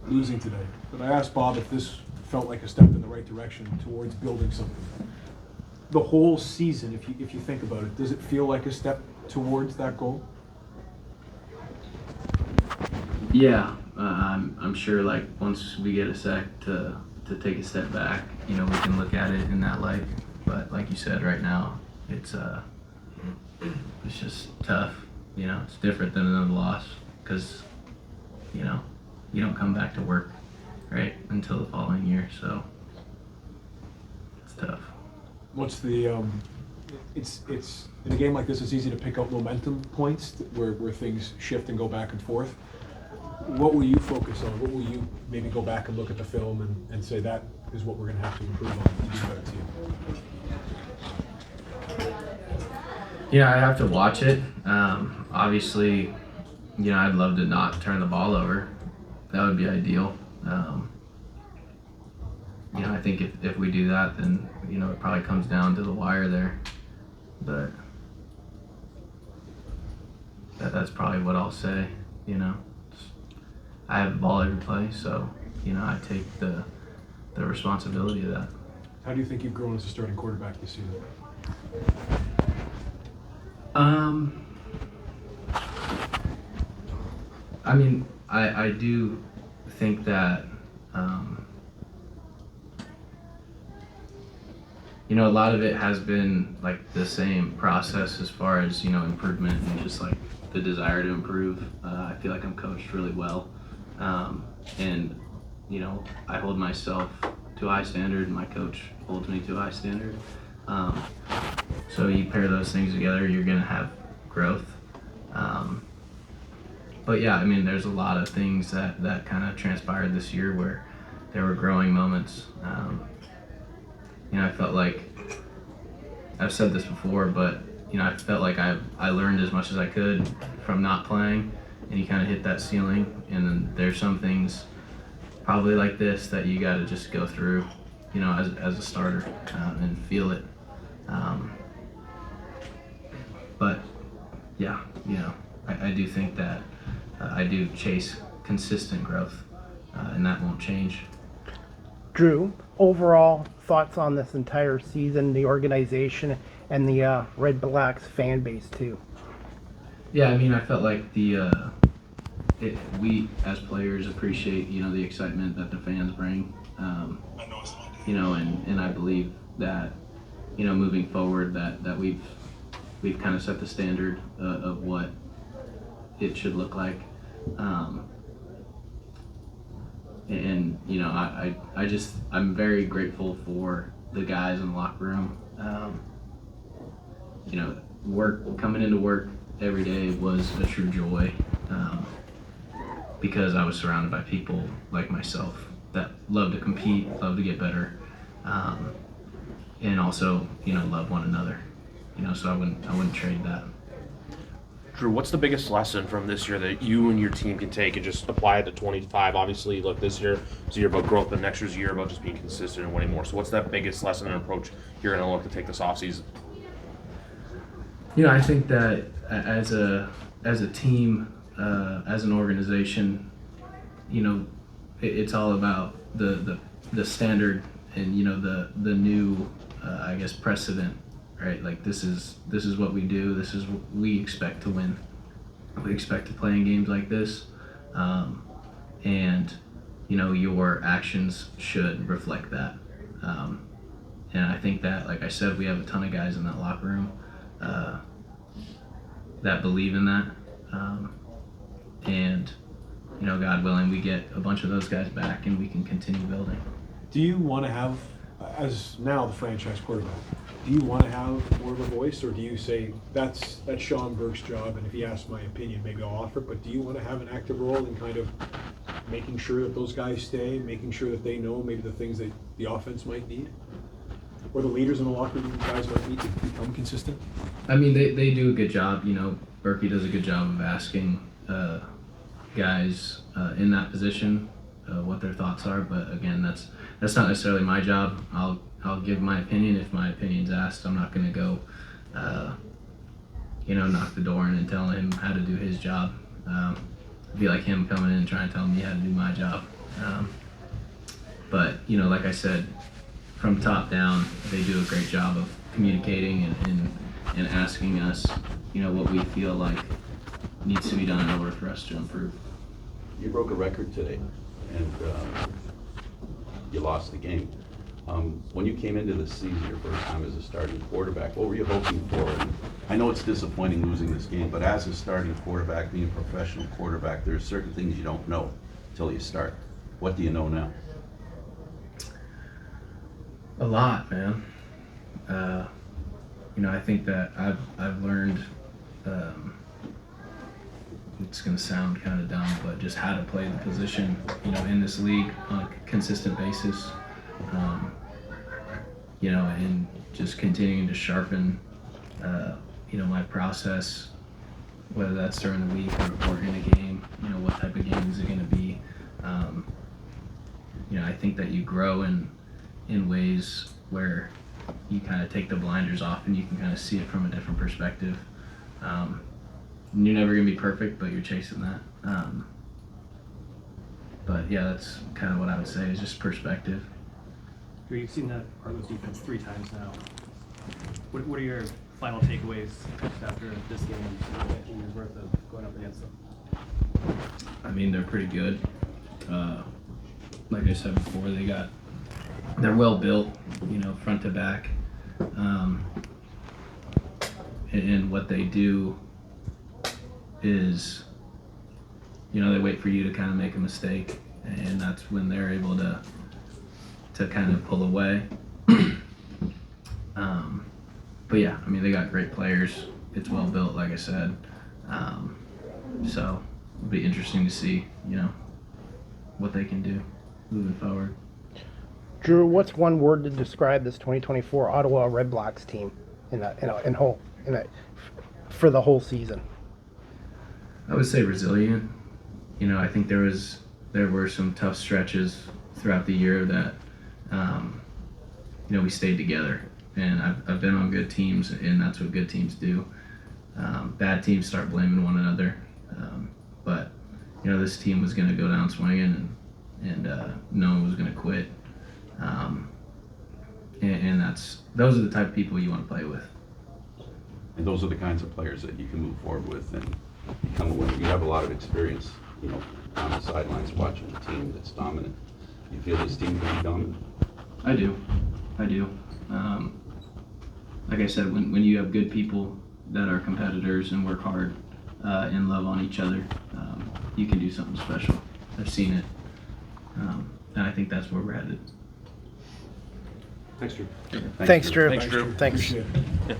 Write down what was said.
losing today, but I asked Bob if this felt like a step in the right direction towards building something. The whole season, if you think about it, does it feel like a step towards that goal? Yeah, I'm sure. Like once we get a sec to take a step back, we can look at it in that light. But like you said, right now it's just tough. It's different than another loss because you don't come back to work right until the following year. So it's tough. What's the it's in a game like this, it's easy to pick up momentum points where things shift and go back and forth. What will you focus on? What will you maybe go back and look at the film and say that is what we're going to have to improve on to do better team? I have to watch it. Obviously, I'd love to not turn the ball over. That would be ideal. I think if we do that, then, it probably comes down to the wire there. But that's probably what I'll say, I have the ball every play, so, I take the responsibility of that. How do you think you've grown as a starting quarterback this season? I do think that, a lot of it has been like the same process as far as, improvement and just like the desire to improve. I feel like I'm coached really well. And, I hold myself to a high standard and my coach holds me to a high standard. So you pair those things together, you're going to have growth. But yeah, there's a lot of things that kind of transpired this year where there were growing moments. I felt like, I've said this before, but I felt like I learned as much as I could from not playing, and you kind of hit that ceiling. And then there's some things probably like this that you got to just go through, as a starter and feel it. But yeah, I do think that I do chase consistent growth, and that won't change. Dru, overall thoughts on this entire season, the organization, and the RedBlacks fan base too? Yeah, I felt like we as players appreciate the excitement that the fans bring, and I believe that moving forward that we've kind of set the standard of what it should look like. I'm very grateful for the guys in the locker room. Coming into work every day was a true joy, because I was surrounded by people like myself that love to compete, love to get better, and also love one another. So I wouldn't trade that. Dru, what's the biggest lesson from this year that you and your team can take and just apply it to 25? Obviously, look, this year is a year about growth, but next year's a year about just being consistent and winning more. So what's that biggest lesson and approach you're going to look to take this offseason? I think that as a team, as an organization, it's all about the standard and the new precedent. Right, like this is what we do. This is what we expect to win. We expect to play in games like this, and your actions should reflect that. And I think that, like I said, we have a ton of guys in that locker room that believe in that, and God willing, we get a bunch of those guys back and we can continue building. Do you want to have, as now the franchise quarterback, do you want to have more of a voice, or do you say that's Sean Burke's job, and if he asks my opinion, maybe I'll offer it, but do you want to have an active role in kind of making sure that those guys stay, making sure that they know maybe the things that the offense might need, or the leaders in the locker room guys might need to become consistent? They do a good job. Berkey does a good job of asking guys in that position what their thoughts are, but again, that's not necessarily my job. I'll give my opinion if my opinion's asked. I'm not going to go, knock the door in and tell him how to do his job. It'd be like him coming in and trying to tell me how to do my job. But like I said, from top down, they do a great job of communicating and asking us, what we feel like needs to be done in order for us to improve. You broke a record today, and you lost the game. When you came into the season your first time as a starting quarterback, what were you hoping for? And I know it's disappointing losing this game, but as a starting quarterback, being a professional quarterback, there's certain things you don't know until you start. What do you know now? A lot, man. I think that I've learned. It's going to sound kind of dumb, but just how to play the position, in this league on a consistent basis. And just continuing to sharpen, my process, whether that's during the week or in a game. What type of game is it going to be? I think that you grow in ways where you kind of take the blinders off and you can kind of see it from a different perspective. You're never going to be perfect, but you're chasing that. But yeah, that's kind of what I would say is just perspective. You've seen that Argos defense 3 times now. What are your final takeaways after this game and your worth of going up against them? I mean, they're pretty good. Like I said before, they're well built, front to back. And what they do is, they wait for you to kind of make a mistake, and that's when they're able to kind of pull away. But yeah, I mean, they got great players. It's well built, like I said. So it'll be interesting to see, what they can do moving forward. Drew, what's one word to describe this 2024 Ottawa RedBlacks team for the whole season? I would say resilient. I think there were some tough stretches throughout the year that we stayed together. And I've been on good teams, and that's what good teams do. Bad teams start blaming one another. But this team was going to go down swinging, and no one was going to quit. And those are the type of people you want to play with. And those are the kinds of players that you can move forward with and become a winner. You have a lot of experience, on the sidelines watching a team that's dominant. You feel this team can be dominant? I do. Like I said, when you have good people that are competitors and work hard and love on each other, you can do something special. I've seen it. And I think that's where we're headed. Thanks, Drew. Thanks, Drew. Thanks, Drew. Thanks. Appreciate it.